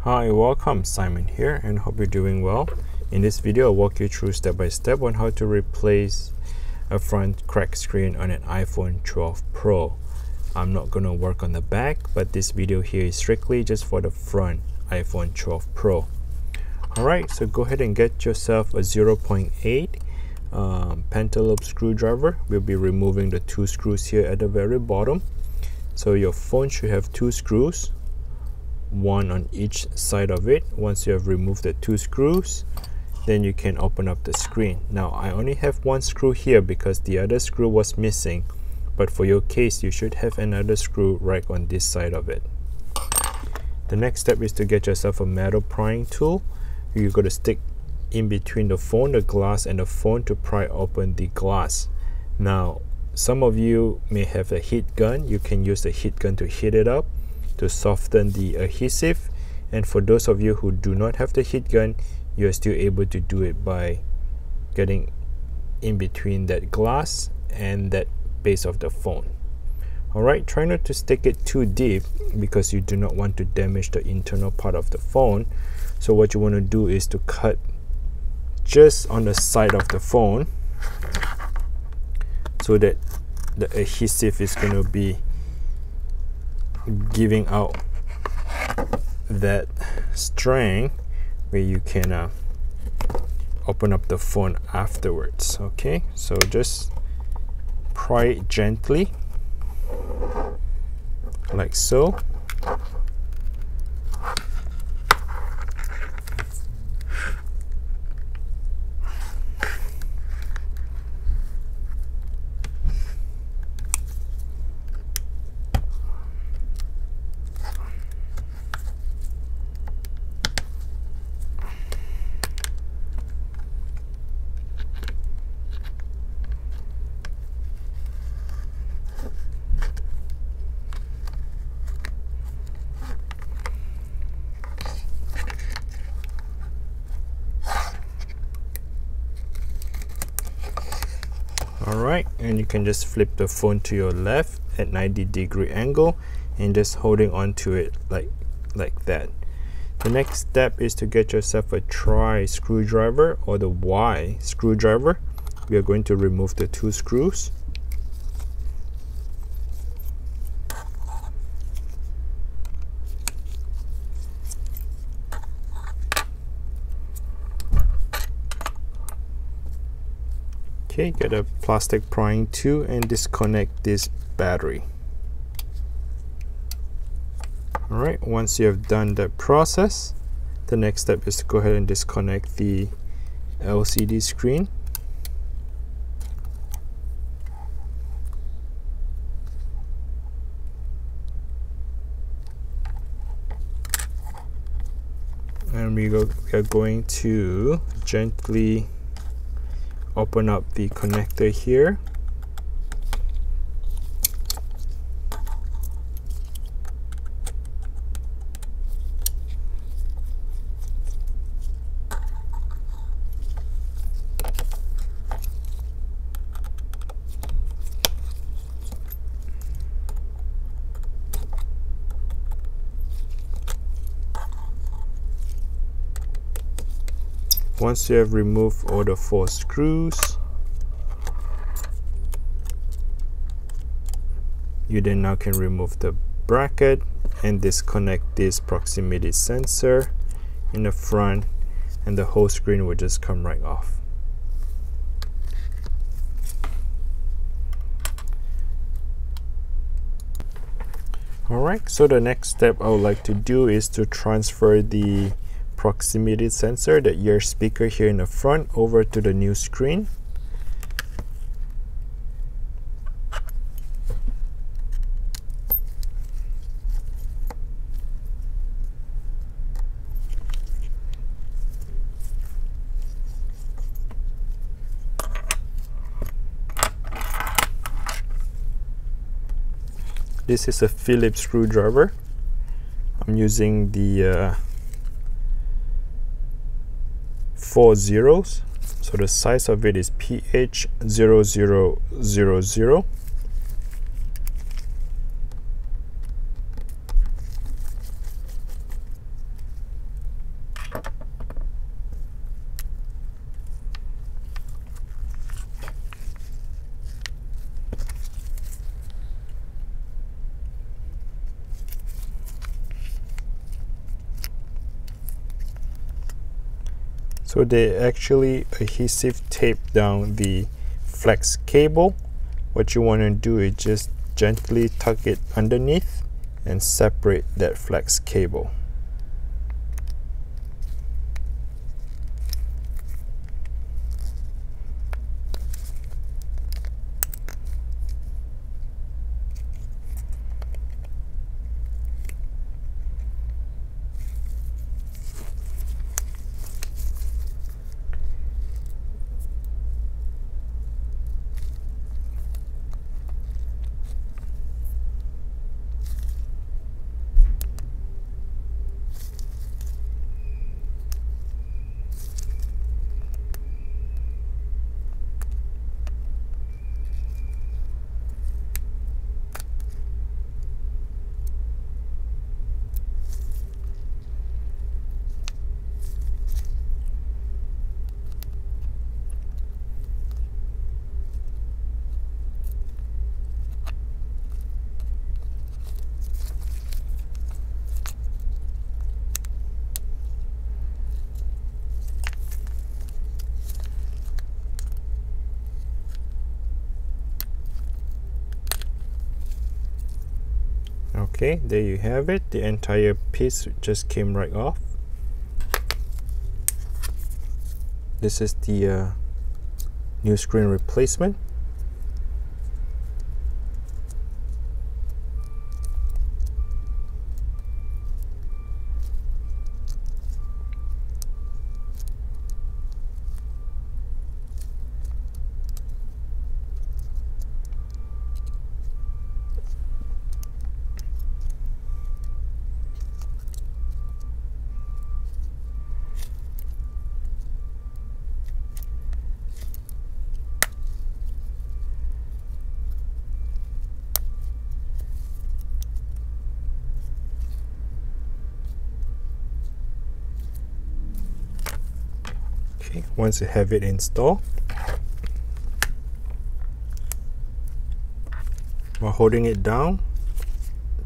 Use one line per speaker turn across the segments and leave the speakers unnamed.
Hi, welcome. Simon here and hope you're doing well. In this video, I'll walk you through step by step on how to replace a front crack screen on an iPhone 12 Pro. I'm not going to work on the back, but this video here is strictly just for the front iPhone 12 Pro. Alright, so go ahead and get yourself a 0.8 pentalobe screwdriver. We'll be removing the two screws here at the very bottom. So your phone should have two screws, one on each side of it. Once you have removed the two screws, then you can open up the screen. Now I only have one screw here because the other screw was missing, but for your case you should have another screw right on this side of it. The next step is to get yourself a metal prying tool. You're going to stick in between the phone, the glass, and the phone to pry open the glass. Now some of you may have a heat gun. You can use the heat gun to heat it up to soften the adhesive, and for those of you who do not have the heat gun, you're still able to do it by getting in between that glass and that base of the phone. Alright, try not to stick it too deep because you do not want to damage the internal part of the phone. So what you want to do is to cut just on the side of the phone so that the adhesive is going to be giving out that strength where you can open up the phone afterwards. Okay, so just pry it gently like so. Alright, and you can just flip the phone to your left at 90-degree angle and just holding on to it like that. The next step is to get yourself a Try screwdriver or the Y screwdriver. We are going to remove the two screws. Okay, get a plastic prying tool and disconnect this battery. Alright, once you have done that process, the next step is to go ahead and disconnect the LCD screen. And we are going to gently open up the connector here. Once you have removed all the four screws, you then now can remove the bracket and disconnect this proximity sensor in the front, and the whole screen will just come right off. Alright, so the next step I would like to do is to transfer the proximity sensor, the ear speaker here in the front, over to the new screen. This is a Phillips screwdriver. I'm using the 4 zeros, so the size of it is PH0000. So they actually adhesive tape down the flex cable. What you want to do is just gently tuck it underneath and separate that flex cable. Okay, there you have it. The entire piece just came right off. This is the new screen replacement. Okay, once you have it installed, while holding it down,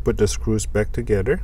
put the screws back together.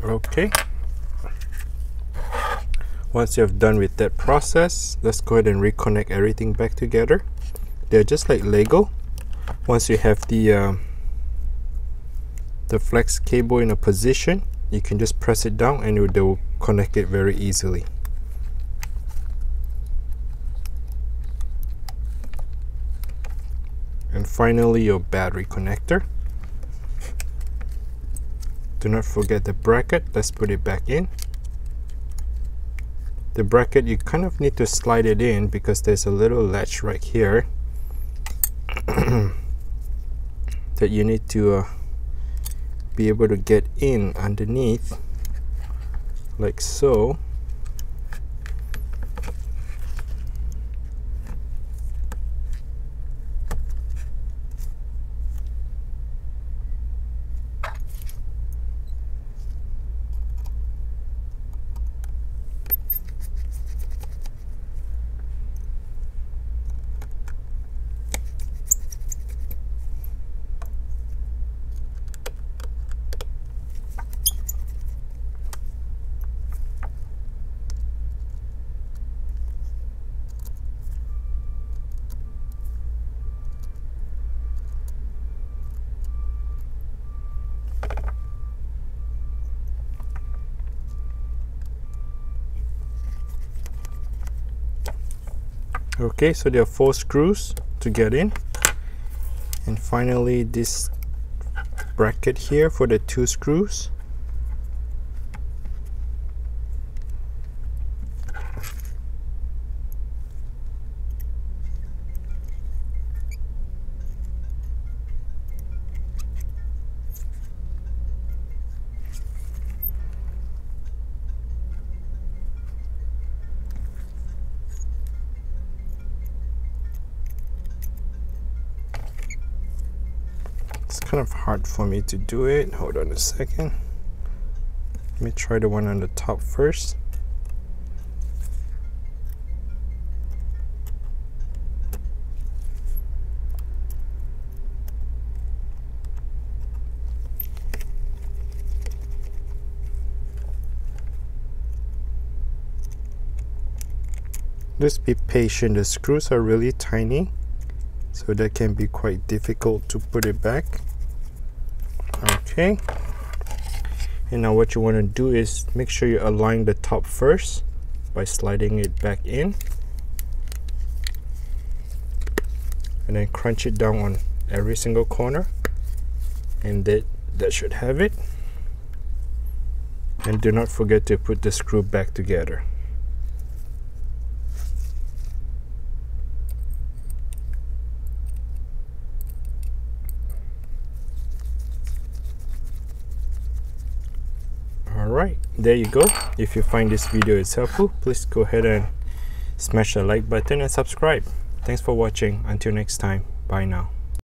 Okay, once you have done with that process, let's go ahead and reconnect everything back together. They're just like Lego. Once you have the flex cable in a position, you can just press it down and they will connect it very easily. And finally, your battery connector. Do not forget the bracket. Let's put it back in. The bracket, you kind of need to slide it in because there's a little latch right here that you need to be able to get in underneath, like so. Okay, so there are 4 screws to get in, and finally this bracket here for the 2 screws. It's kind of hard for me to do it. Hold on a second. Let me try the one on the top first. Just be patient. The screws are really tiny, so that can be quite difficult to put it back. Okay, and now what you want to do is make sure you align the top first by sliding it back in, and then crunch it down on every single corner, and that should have it. And do not forget to put the screw back together. Alright, there you go. If you find this video is helpful, please go ahead and smash the like button and subscribe. Thanks for watching. Until next time, bye now.